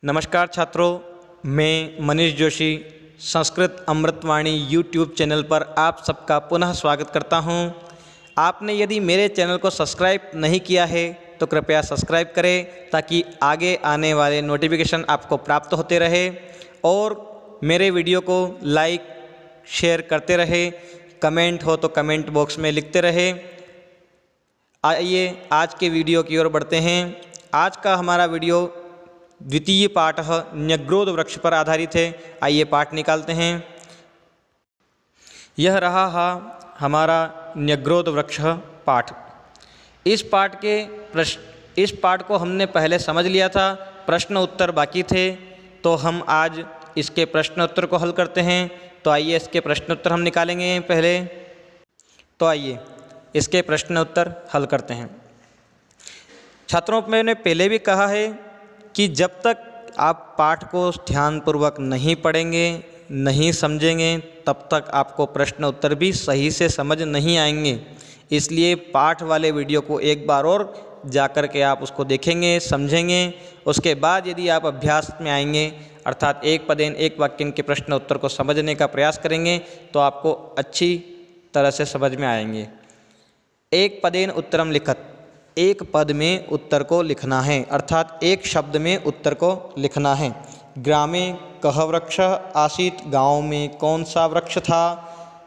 नमस्कार छात्रों, मैं मनीष जोशी संस्कृत अमृतवाणी यूट्यूब चैनल पर आप सबका पुनः स्वागत करता हूं। आपने यदि मेरे चैनल को सब्सक्राइब नहीं किया है तो कृपया सब्सक्राइब करें ताकि आगे आने वाले नोटिफिकेशन आपको प्राप्त होते रहे और मेरे वीडियो को लाइक शेयर करते रहे। कमेंट हो तो कमेंट बॉक्स में लिखते रहे। आइए आज के वीडियो की ओर बढ़ते हैं। आज का हमारा वीडियो द्वितीय पाठ न्यग्रोध वृक्ष पर आधारित है। आइए पाठ निकालते हैं। यह रहा हमारा न्यग्रोध वृक्ष पाठ। इस पाठ को हमने पहले समझ लिया था, प्रश्न उत्तर बाकी थे, तो हम आज इसके प्रश्न उत्तर को हल करते हैं। तो आइए इसके प्रश्न उत्तर हम निकालेंगे पहले। तो आइए इसके प्रश्न उत्तर हल करते हैं। छात्रों, मैंने पहले भी कहा है कि जब तक आप पाठ को ध्यानपूर्वक नहीं पढ़ेंगे, नहीं समझेंगे, तब तक आपको प्रश्न उत्तर भी सही से समझ नहीं आएंगे। इसलिए पाठ वाले वीडियो को एक बार और जाकर के आप उसको देखेंगे, समझेंगे। उसके बाद यदि आप अभ्यास में आएंगे, अर्थात एक पदेन एक वाक्यन के प्रश्न उत्तर को समझने का प्रयास करेंगे, तो आपको अच्छी तरह से समझ में आएंगे। एक पदेन उत्तरम लिखत, एक पद में उत्तर को लिखना है, अर्थात एक शब्द में उत्तर को लिखना है। ग्रामे कह वृक्ष आसीत, गांव में कौन सा वृक्ष था?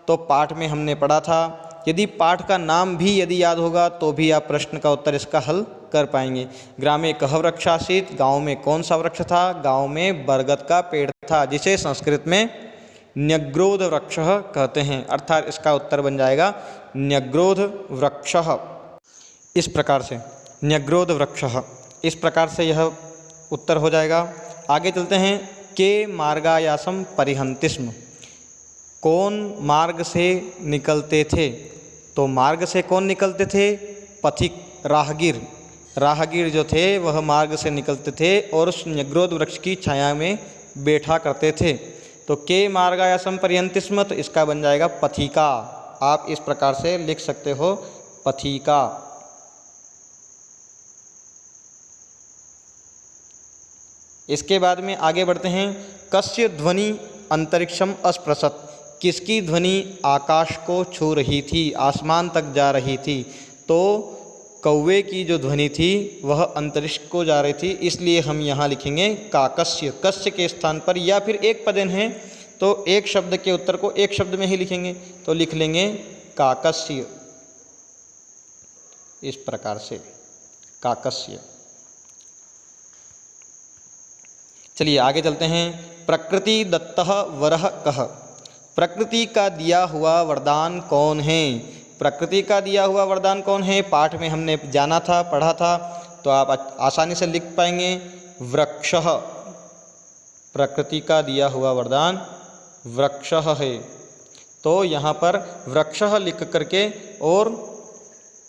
तो पाठ में हमने पढ़ा था। यदि पाठ का नाम भी यदि याद होगा तो भी आप प्रश्न का उत्तर इसका हल कर पाएंगे। ग्रामे कह वृक्ष आसीत, गांव में कौन सा वृक्ष था? गांव में बरगद का पेड़ था, जिसे संस्कृत में न्यग्रोध वृक्ष कहते हैं। अर्थात इसका उत्तर बन जाएगा न्यग्रोध वृक्ष। इस प्रकार से न्यग्रोध वृक्ष, इस प्रकार से यह उत्तर हो जाएगा। आगे चलते हैं। के मार्गायासम परिहंतिस्म, कौन मार्ग से निकलते थे? तो मार्ग से कौन निकलते थे? पथिक, राहगीर। राहगीर जो थे वह मार्ग से निकलते थे और उस न्यग्रोध वृक्ष की छाया में बैठा करते थे। तो के मार्गायासम परिहंतिस्म, तो इसका बन जाएगा पथिका। आप इस प्रकार से लिख सकते हो, पथिका। इसके बाद में आगे बढ़ते हैं। कस्य ध्वनि अंतरिक्षम अस्पृशत, किसकी ध्वनि आकाश को छू रही थी, आसमान तक जा रही थी? तो कौवे की जो ध्वनि थी वह अंतरिक्ष को जा रही थी, इसलिए हम यहाँ लिखेंगे काकस्य। कस्य के स्थान पर या फिर एक पदेन है तो एक शब्द के उत्तर को एक शब्द में ही लिखेंगे, तो लिख लेंगे काकस्य। इस प्रकार से काकस्य। चलिए आगे चलते हैं। प्रकृति दत्तः वरः कः, प्रकृति का दिया हुआ वरदान कौन है? प्रकृति का दिया हुआ वरदान कौन है? पाठ में हमने जाना था, पढ़ा था, तो आप आसानी से लिख पाएंगे वृक्षः। प्रकृति का दिया हुआ वरदान वृक्षः है। तो यहाँ पर वृक्षः लिख करके और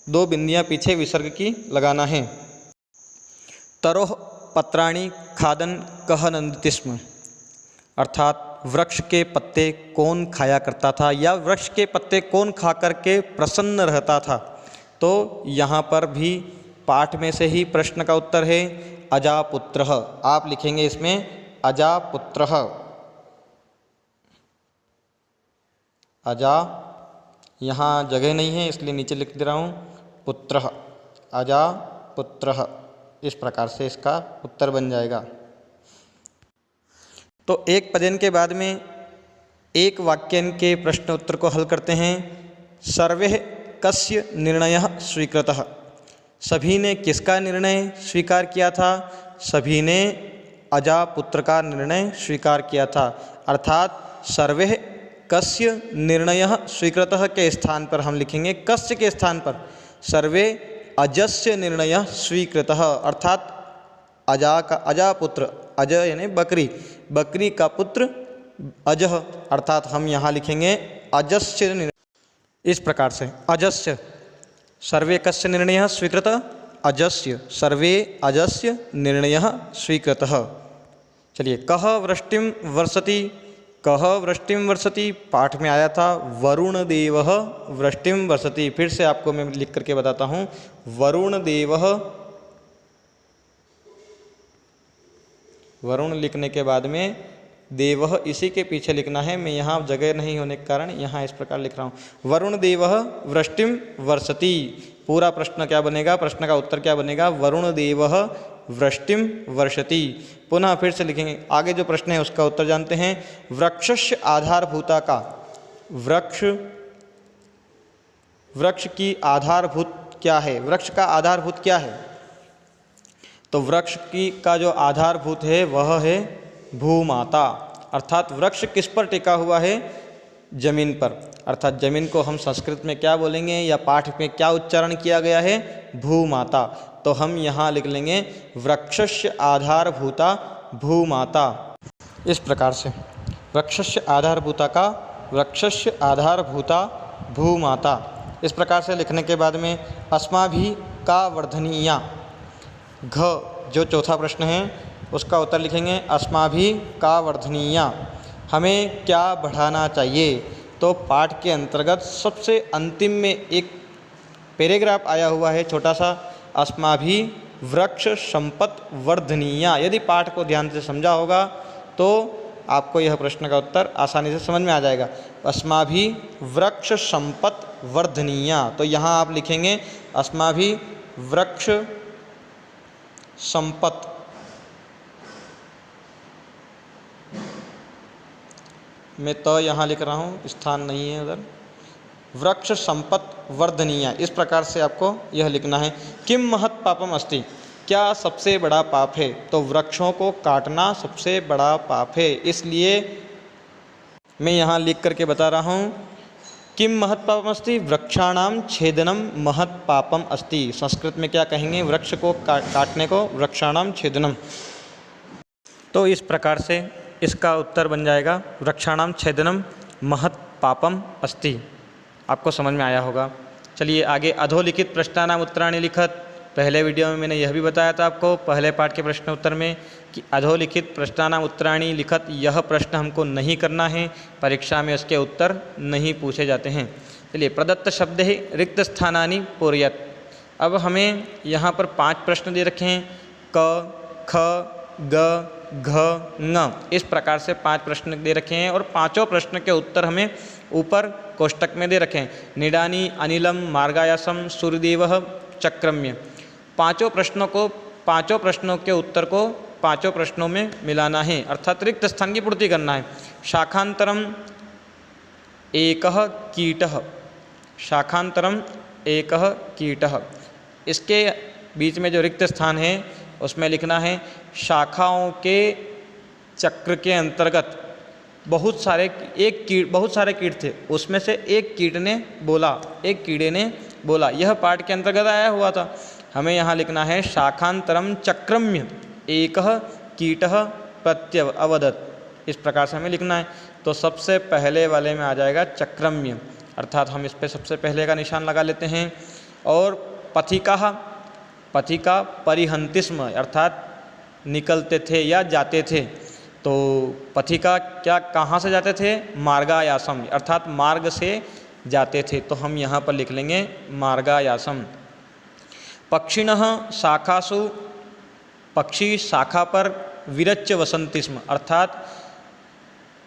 दो बिंदियाँ पीछे विसर्ग की लगाना है। तरोह पत्राणि खादन कह नंदति स्म, अर्थात वृक्ष के पत्ते कौन खाया करता था या वृक्ष के पत्ते कौन खा करके प्रसन्न रहता था? तो यहाँ पर भी पाठ में से ही प्रश्न का उत्तर है अजापुत्रः। आप लिखेंगे इसमें अजापुत्रः। अजा, यहाँ जगह नहीं है इसलिए नीचे लिख दे रहा हूँ, पुत्रः, अजापुत्रः। इस प्रकार से इसका उत्तर बन जाएगा। तो एक पदेन के बाद में एक वाक्यन के प्रश्न उत्तर को हल करते हैं। सर्वे कस्य निर्णयः स्वीकृतः, सभी ने किसका निर्णय स्वीकार किया था? सभी ने अजापुत्र का निर्णय स्वीकार किया था। अर्थात सर्वे कस्य निर्णयः स्वीकृतः के स्थान पर हम लिखेंगे कस्य के स्थान पर सर्वे अजस्य निर्णयः स्वीकृतः, अर्थात अजा का अजापुत्र, अज यानी बकरी, बकरी का पुत्र अजः, अर्थात हम यहाँ लिखेंगे अजस्य निर्णय। इस प्रकार से अजस्य, सर्वे कस्य निर्णयः स्वीकृतः, अजस्य, सर्वे अजस्य निर्णयः स्वीकृतः। चलिए, कः वृष्टिं वर्षति, कः वृष्टिं वर्षति, पाठ में आया था वरुण देवः वृष्टिं वर्षति। फिर से आपको मैं लिख करके बताता हूँ, वरुण देवः वरुण लिखने के बाद में देवः इसी के पीछे लिखना है। मैं यहाँ जगह नहीं होने के कारण यहाँ इस प्रकार लिख रहा हूँ। वरुण देवः वृष्टिम वर्षति। पूरा प्रश्न क्या बनेगा, प्रश्न का उत्तर क्या बनेगा, वरुण देवः वृष्टिम वर्षति। पुनः फिर से लिखेंगे, आगे जो प्रश्न है उसका उत्तर जानते हैं। वृक्षस्य आधारभूता का, वृक्ष की आधारभूत क्या है, वृक्ष का आधारभूत क्या है? तो वृक्ष का जो आधारभूत है वह है भूमाता। अर्थात वृक्ष किस पर टिका हुआ है, जमीन पर। अर्थात जमीन को हम संस्कृत में क्या बोलेंगे या पाठ में क्या उच्चारण किया गया है, भूमाता। तो हम यहाँ लिख लेंगे वृक्षस्य आधारभूता भूमाता। इस प्रकार से वृक्षस्य आधारभूता का, वृक्षस्य आधारभूता भूमाता। इस प्रकार से लिखने के बाद में अस्माभि का वर्धनीया, घ जो चौथा प्रश्न है उसका उत्तर लिखेंगे अस्माभि का वर्धनीया। हमें क्या बढ़ाना चाहिए? तो पाठ के अंतर्गत सबसे अंतिम में एक पैराग्राफ आया हुआ है छोटा सा, अस्माभि वृक्ष संपत् वर्धनीया। यदि पाठ को ध्यान से समझा होगा तो आपको यह प्रश्न का उत्तर आसानी से समझ में आ जाएगा। अस्माभि वृक्ष संपत् वर्धनीया, तो यहाँ आप लिखेंगे अस्माभि वृक्ष संपत्, मैं तो यहाँ लिख रहा हूँ, स्थान नहीं है उधर, वृक्ष संपत् वर्धनीया। इस प्रकार से आपको यह लिखना है। किम महत् पापम अस्ति, क्या सबसे बड़ा पाप है? तो वृक्षों को काटना सबसे बड़ा पाप है। इसलिए मैं यहाँ लिख करके बता रहा हूँ, किम महत् पापम अस्ति, वृक्षाणाम छेदनम महत् पापम अस्ति। संस्कृत में क्या कहेंगे, वृक्ष को काटने को वृक्षाणाम छेदनम। तो इस प्रकार से इसका उत्तर बन जाएगा वृक्षाणाम छेदनम महत् पापम अस्ति। आपको समझ में आया होगा। चलिए आगे, अधोलिखित प्रश्नानाम उत्तराणि लिखत। पहले वीडियो में मैंने यह भी बताया था आपको पहले पाठ के प्रश्न उत्तर में कि अधोलिखित प्रश्नानाम उत्तराणि लिखत, यह प्रश्न हमको नहीं करना है, परीक्षा में उसके उत्तर नहीं पूछे जाते हैं। चलिए, प्रदत्त शब्द है रिक्त स्थानानि पूरयत। अब हमें यहाँ पर 5 प्रश्न दे रखे हैं, क, ख, ग, घ, ङ। इस प्रकार से 5 प्रश्न दे रखे हैं और पांचों प्रश्न के उत्तर हमें ऊपर कोष्टक में दे रखे हैं। निडानी, अनिलम, मार्गायासम, सूर्यदेवः, चक्रम्य। पांचों प्रश्नों के उत्तर को पांचों प्रश्नों में मिलाना है, अर्थात रिक्त स्थान की पूर्ति करना है। शाखांतरम एकः कीटः, शाखांतरम एकः कीटः। इसके बीच में जो रिक्त स्थान है उसमें लिखना है शाखाओं के चक्र के अंतर्गत बहुत सारे कीट थे, उसमें से एक कीड़े ने बोला। यह पाठ के अंतर्गत आया हुआ था। हमें यहाँ लिखना है शाखांतरम चक्रम्य एकः कीटः प्रत्यवदत्। इस प्रकार से हमें लिखना है। तो सबसे पहले वाले में आ जाएगा चक्रम्य, अर्थात हम इस पर सबसे पहले का निशान लगा लेते हैं। और पथिका परिहंतिस्म, अर्थात निकलते थे या जाते थे। तो पथिका क्या कहाँ से जाते थे, मार्गायासम, अर्थात मार्ग से जाते थे। तो हम यहाँ पर लिख लेंगे मार्गायासम। पक्षिणः शाखासु, पक्षी शाखा पर विरच्य वसन्ति स्म, अर्थात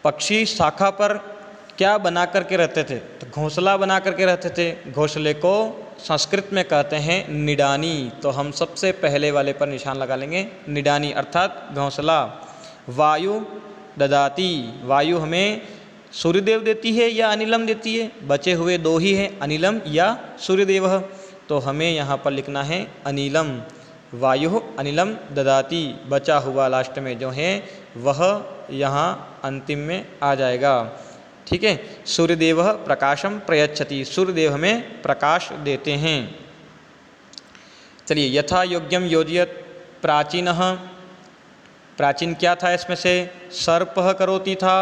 पक्षी शाखा पर क्या बना करके रहते थे, तो घोंसला बना करके रहते थे। घोंसले को संस्कृत में कहते हैं निडानी। तो हम सबसे पहले वाले पर निशान लगा लेंगे निडानी, अर्थात घोंसला। वायु ददाती, वायु हमें सूर्यदेव देती है या अनिलम देती है, बचे हुए 2 ही हैं, अनिलम या सूर्यदेव। तो हमें यहाँ पर लिखना है अनिलम। वायु अनिलम ददाती, बचा हुआ लास्ट में जो है वह यहाँ अंतिम में आ जाएगा। ठीक है। सूर्यदेव प्रकाशम प्रयच्छति, सूर्यदेव हमें प्रकाश देते हैं। चलिए, यथा योग्यम योजयत प्राचीनः, प्राचीन क्या था इसमें से, सर्पः करोति था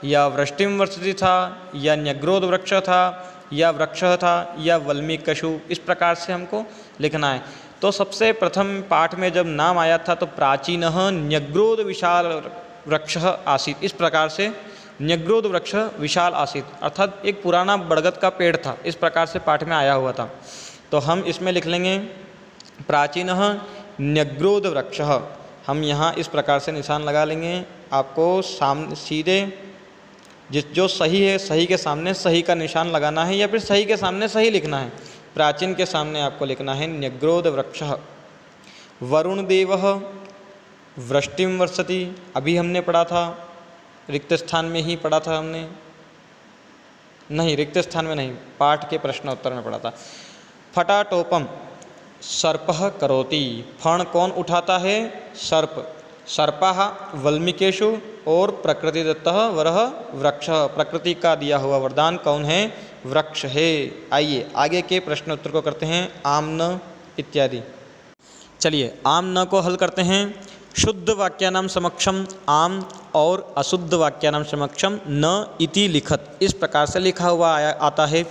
या वृष्टिम वर्षति था या न्यग्रोध वृक्ष था या वृक्षः था या वल्मीकशु। इस प्रकार से हमको लिखना है। तो सबसे प्रथम पाठ में जब नाम आया था तो प्राचीनः न्यग्रोध विशाल वृक्षः आसीत्, इस प्रकार से न्यग्रोध वृक्ष विशाल आसीत्, अर्थात एक पुराना बरगद का पेड़ था। इस प्रकार से पाठ में आया हुआ था। तो हम इसमें लिख लेंगे प्राचीनः न्यग्रोध वृक्षः। हम यहाँ इस प्रकार से निशान लगा लेंगे। आपको सामने सीधे जो सही है सही के सामने सही का निशान लगाना है, या फिर सही के सामने सही लिखना है। प्राचीन के सामने आपको लिखना है न्यग्रोध वृक्षः। वरुण देवः वृष्टिम वर्षति, अभी हमने पढ़ा था, रिक्त स्थान में ही पढ़ा था हमने, नहीं रिक्त स्थान में नहीं, पाठ के प्रश्न उत्तर में पढ़ा था। फटाटोपम सर्पः करोति, फण कौन उठाता है? सर्प। सर्पः वल्मीकेषु और प्रकृति दत्तः वरः वृक्ष, प्रकृति का दिया हुआ वरदान कौन है? वृक्ष है। आइए आगे के प्रश्न उत्तर को करते हैं, आम न इत्यादि। चलिए आम न को हल करते हैं। शुद्ध वाक्यानाम समक्षम आम और अशुद्ध वाक्यानाम समक्षम न इति लिखत, इस प्रकार से लिखा हुआ आता है।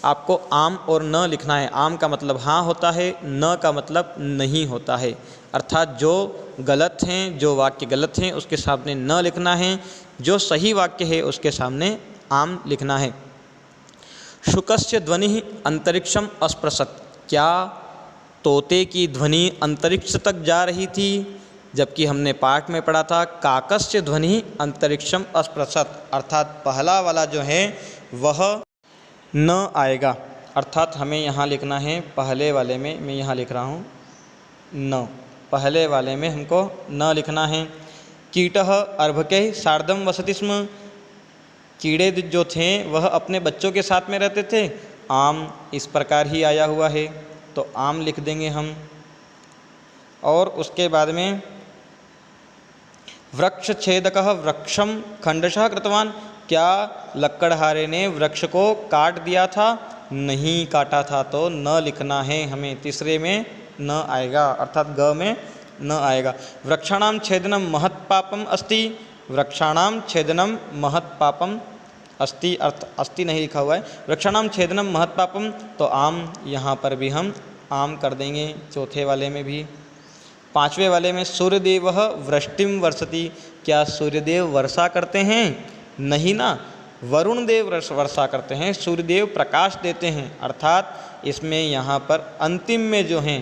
आपको आम और न लिखना है। आम का मतलब हाँ होता है, न का मतलब नहीं होता है, अर्थात जो गलत हैं, जो वाक्य गलत हैं उसके सामने न लिखना है, जो सही वाक्य है उसके सामने आम लिखना है। शुकस्य ध्वनि अंतरिक्षम अस्पृशत, क्या तोते की ध्वनि अंतरिक्ष तक जा रही थी? जबकि हमने पाठ में पढ़ा था काकस्य ध्वनि अंतरिक्षम अस्पृशत, अर्थात पहला वाला जो है वह न आएगा, अर्थात हमें यहाँ लिखना है पहले वाले में, मैं यहाँ लिख रहा हूँ न, पहले वाले में हमको न लिखना है। कीटः अर्भकैः सार्धं वसति स्म, कीड़े जो थे वह अपने बच्चों के साथ में रहते थे। आम इस प्रकार ही आया हुआ है तो आम लिख देंगे हम। और उसके बाद में वृक्ष छेदकः वृक्षम खंडशः कृतवान, क्या लक्कड़हारे ने वृक्ष को काट दिया था? नहीं काटा था, तो न लिखना है हमें, तीसरे में न आएगा, अर्थात ग में न आएगा। वृक्षाणाम छेदनम महत् पापम अस्ति, वृक्षाणाम छेदनम महत् पापम अस्ति, अर्थ अस्ति नहीं लिखा हुआ है, वृक्षाणाम छेदनम महत् पापम, तो आम यहाँ पर भी हम आम कर देंगे, चौथे वाले में भी। पांचवें वाले में सूर्यदेवः वृष्टिम वर्षति, क्या सूर्यदेव वर्षा करते हैं? नहीं ना, वरुण देव वर्षा करते हैं, सूर्यदेव प्रकाश देते हैं, अर्थात इसमें यहाँ पर अंतिम में जो हैं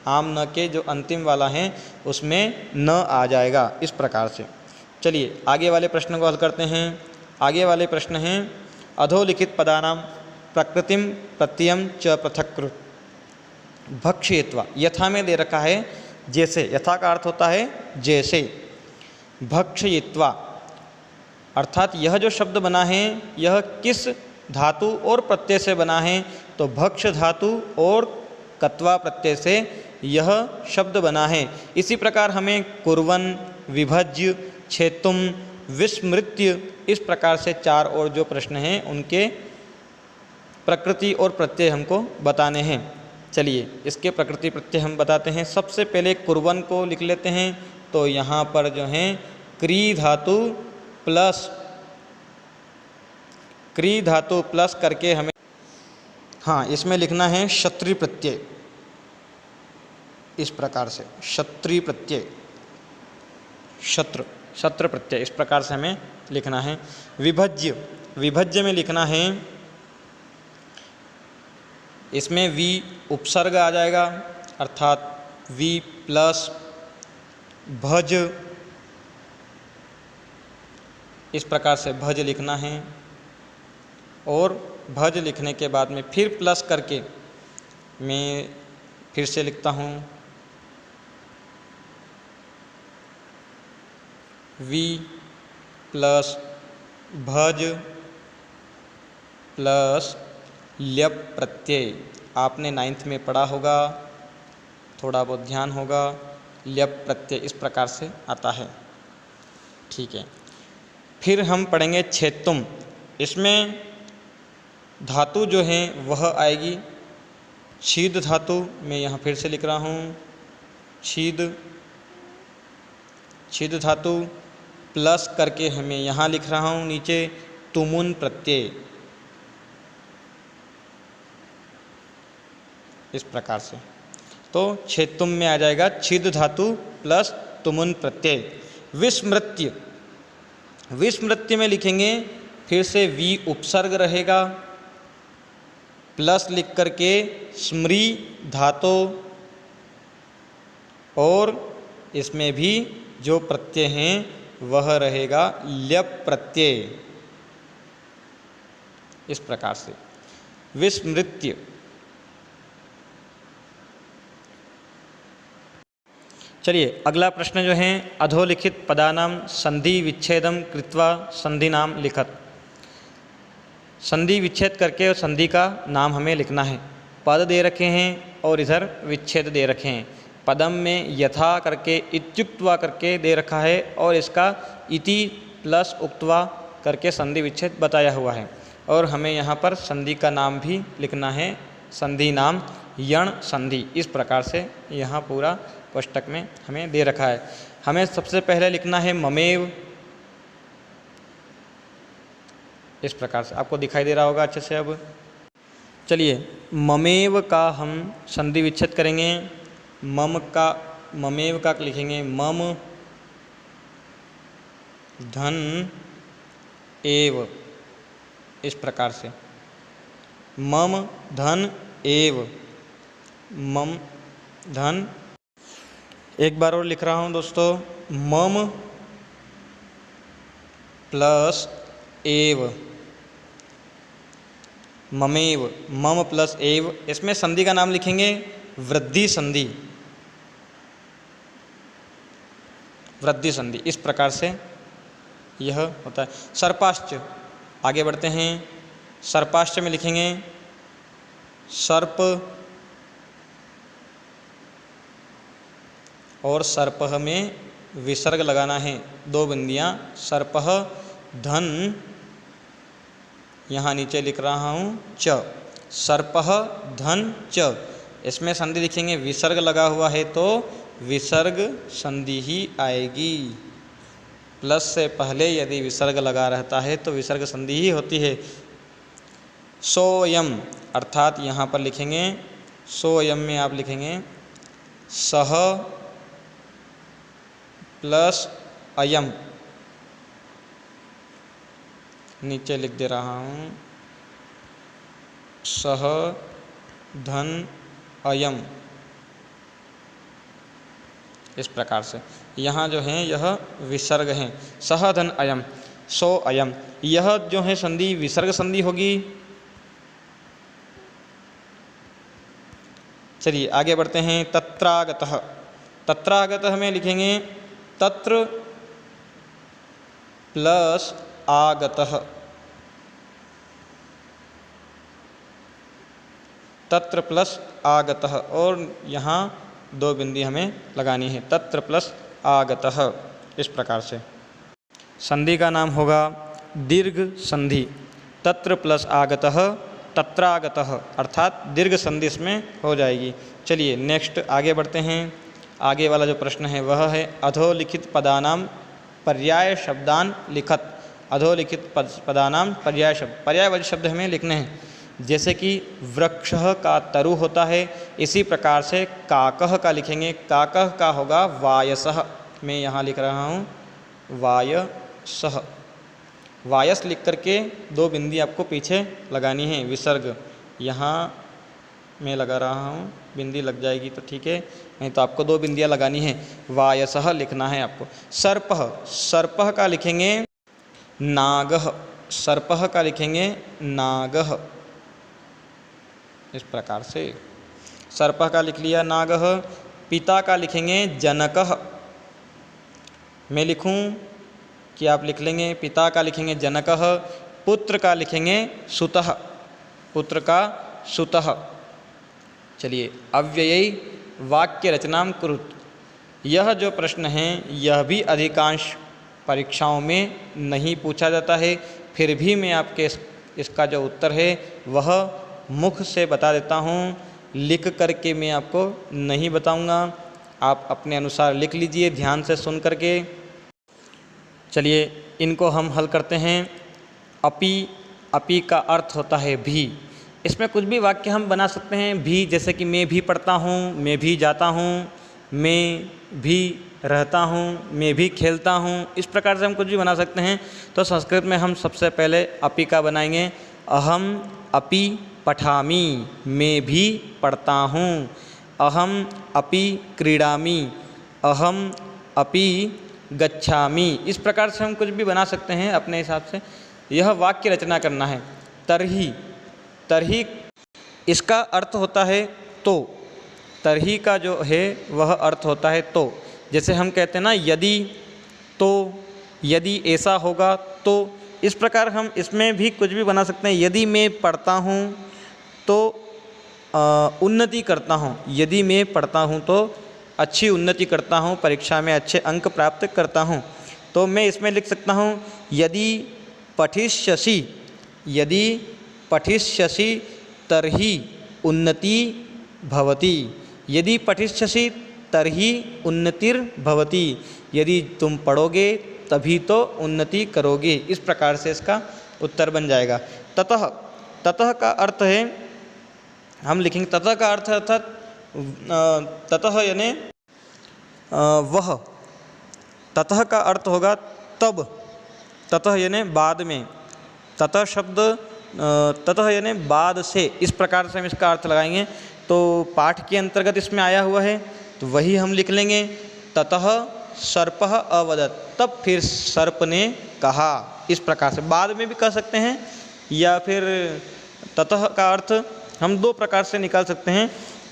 आम न के जो अंतिम वाला है उसमें न आ जाएगा, इस प्रकार से। चलिए आगे वाले प्रश्न को हल करते हैं। आगे वाले प्रश्न हैं अधोलिखित पदानाम प्रकृतिम प्रत्ययम च पृथक्कृत भक्षयित्वा, यथा में दे रखा है जैसे, यथा का अर्थ होता है जैसे, भक्षयित्वा अर्थात यह जो शब्द बना है यह किस धातु और प्रत्यय से बना है? तो भक्ष धातु और कत्वा प्रत्यय से यह शब्द बना है। इसी प्रकार हमें कुर्वन्, विभज्य, छेतुम, विस्मृत्य, इस प्रकार से चार और जो प्रश्न हैं उनके प्रकृति और प्रत्यय हमको बताने हैं। चलिए इसके प्रकृति प्रत्यय हम बताते हैं। सबसे पहले कुर्वन् को लिख लेते हैं, तो यहाँ पर जो है क्री धातु प्लस करके हमें, हाँ इसमें लिखना है क्षत्रिय प्रत्यय, इस प्रकार से क्षत्रिय प्रत्यय, क्षत्र प्रत्यय, इस प्रकार से हमें लिखना है। विभज्य में लिखना है, इसमें वी उपसर्ग आ जाएगा, अर्थात वी प्लस भज, इस प्रकार से भज लिखना है। और भज लिखने के बाद में फिर प्लस करके मैं फिर से लिखता हूँ वी प्लस भज प्लस ल्यप प्रत्यय, आपने 9th में पढ़ा होगा, थोड़ा बहुत ध्यान होगा, ल्यप प्रत्यय इस प्रकार से आता है, ठीक है। फिर हम पढ़ेंगे छेतुम, इसमें धातु जो है वह आएगी छीद धातु, मैं यहाँ फिर से लिख रहा हूँ छीद धातु प्लस करके हमें यहाँ लिख रहा हूँ नीचे तुमुन प्रत्यय, इस प्रकार से। तो छेतुम में आ जाएगा छीद धातु प्लस तुमुन प्रत्यय। विस्मृत्य में लिखेंगे, फिर से वी उपसर्ग रहेगा, प्लस लिख करके स्मृ धातु, और इसमें भी जो प्रत्यय हैं वह रहेगा ल्यप प्रत्यय। इस प्रकार से विस्मृत्य। चलिए अगला प्रश्न जो है, अधोलिखित पदानाम संधि विच्छेदम कृत्वा संधि नाम लिखत। संधि विच्छेद करके और संधि का नाम हमें लिखना है। पद दे रखे हैं और इधर विच्छेद दे रखे हैं। पदम में यथा करके इत्युक्त्वा करके दे रखा है और इसका इति प्लस उक्त्वा करके संधि विच्छेद बताया हुआ है। और हमें यहाँ पर संधि का नाम भी लिखना है, संधि नाम यण संधि। इस प्रकार से यहाँ पूरा पुस्तक में हमें दे रखा है। हमें सबसे पहले लिखना है ममेव। इस प्रकार से आपको दिखाई दे रहा होगा अच्छे से। अब चलिए ममेव का हम संधि विच्छेद करेंगे। ममेव का लिखेंगे मम धन एव। इस प्रकार से मम धन एव, मम धन। एक बार और लिख रहा हूँ दोस्तों, मम प्लस एव, ममेव, मम प्लस एव। इसमें संधि का नाम लिखेंगे वृद्धि संधि, वृद्धि संधि। इस प्रकार से यह होता है। सर्पाश्च, आगे बढ़ते हैं। सर्पाश्च में लिखेंगे सर्प और सर्पः में विसर्ग लगाना है, 2 बिंदियाँ। सर्पः धन, यहाँ नीचे लिख रहा हूँ च, सर्पः धन च। इसमें संधि लिखेंगे विसर्ग लगा हुआ है तो विसर्ग संधि ही आएगी। प्लस से पहले यदि विसर्ग लगा रहता है तो विसर्ग संधि ही होती है। सोयम, अर्थात यहाँ पर लिखेंगे सोयम में आप लिखेंगे सह प्लस अयम। नीचे लिख दे रहा हूँ सह धन अयम। इस प्रकार से यहाँ जो है यह विसर्ग हैं, सह धन अयम, सो अयम। यह जो है संधि विसर्ग संधि होगी। चलिए आगे बढ़ते हैं। तत्रागतः, तत्रागतः में लिखेंगे तत्र प्लस आगतः, तत्र प्लस आगतः। और यहाँ 2 बिंदी हमें लगानी है, तत्र प्लस आगतः। इस प्रकार से संधि का नाम होगा दीर्घ संधि। तत्र प्लस आगतः तत्रागतः, अर्थात दीर्घ संधि इसमें हो जाएगी। चलिए नेक्स्ट आगे बढ़ते हैं। आगे वाला जो प्रश्न है वह है अधोलिखित पदानाम पर्याय शब्दान लिखत। अधोलिखित पदानाम पर्याय शब्द, पर्यायवाची शब्द हमें लिखने हैं। जैसे कि वृक्षः का तरु होता है, इसी प्रकार से काकः का लिखेंगे। काकः का होगा वायसः। मैं यहाँ लिख रहा हूँ वायसः। वायस लिख करके 2 बिंदी आपको पीछे लगानी है, विसर्ग। यहाँ मैं लगा रहा हूँ, बिंदी लग जाएगी तो ठीक है, नहीं तो आपको 2 बिंदियाँ लगानी है। वायसः लिखना है आपको। सर्पः, सर्पः का लिखेंगे नागः। सर्पः का लिखेंगे नागः। इस प्रकार से सर्पः का लिख लिया नागः। पिता का लिखेंगे जनकः। मैं लिखूं कि आप लिख लेंगे? पिता का लिखेंगे जनकः। पुत्र का लिखेंगे सुतः, पुत्र का सुतः। चलिए अव्ययी वाक्य रचनाम कुरुत। यह जो प्रश्न है यह भी अधिकांश परीक्षाओं में नहीं पूछा जाता है, फिर भी मैं आपके इसका जो उत्तर है वह मुख से बता देता हूँ। लिख करके मैं आपको नहीं बताऊँगा, आप अपने अनुसार लिख लीजिए ध्यान से सुन करके। चलिए इनको हम हल करते हैं। अपि, अपि का अर्थ होता है भी। इसमें कुछ भी वाक्य हम बना सकते हैं भी, जैसे कि मैं भी पढ़ता हूँ, मैं भी जाता हूँ, मैं भी रहता हूँ, मैं भी खेलता हूँ। इस प्रकार से हम कुछ भी बना सकते हैं। तो संस्कृत में हम सबसे पहले अपि का बनाएंगे। अहम अपि पठामि, मैं भी पढ़ता हूँ। अहम अपि क्रीडामि, अहम अपि गच्छामि। इस प्रकार से हम कुछ भी बना सकते हैं अपने हिसाब से। यह वाक्य रचना करना है। तर्हि, तर्हि इसका अर्थ होता है तो। तर्हि का जो है वह अर्थ होता है तो। जैसे हम कहते हैं ना यदि, तो, यदि ऐसा होगा तो। इस प्रकार हम इसमें भी कुछ भी बना सकते हैं। यदि मैं पढ़ता हूँ तो उन्नति करता हूँ। यदि मैं पढ़ता हूँ तो अच्छी उन्नति करता हूँ, परीक्षा में अच्छे अंक प्राप्त करता हूँ। तो मैं इसमें लिख सकता हूँ यदि पठिष्यसि, यदि पठिष्यसि तर्हि उन्नति भवति। यदि पठिष्यसि तर्हि उन्नतिर्भवति। यदि तुम पढ़ोगे तभी तो उन्नति करोगे। इस प्रकार से इसका उत्तर बन जाएगा। ततः, ततः का अर्थ है, हम लिखेंगे ततः का अर्थ अर्थात ततः यानी वह। ततः का अर्थ होगा तब। ततः यानी बाद में। ततः शब्द ततः यानी बाद से। इस प्रकार से हम इसका अर्थ लगाएंगे। तो पाठ के अंतर्गत इसमें आया हुआ है तो वही हम लिख लेंगे। ततः सर्पः अवदत्, तब फिर सर्प ने कहा। इस प्रकार से बाद में भी कह सकते हैं, या फिर ततः का अर्थ हम दो प्रकार से निकाल सकते हैं,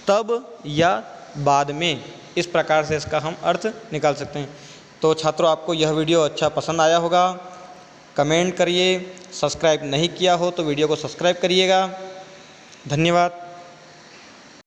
तब या बाद में। इस प्रकार से इसका हम अर्थ निकाल सकते हैं। तो छात्रों, आपको यह वीडियो अच्छा पसंद आया होगा। कमेंट करिए। सब्सक्राइब नहीं किया हो तो वीडियो को सब्सक्राइब करिएगा। धन्यवाद।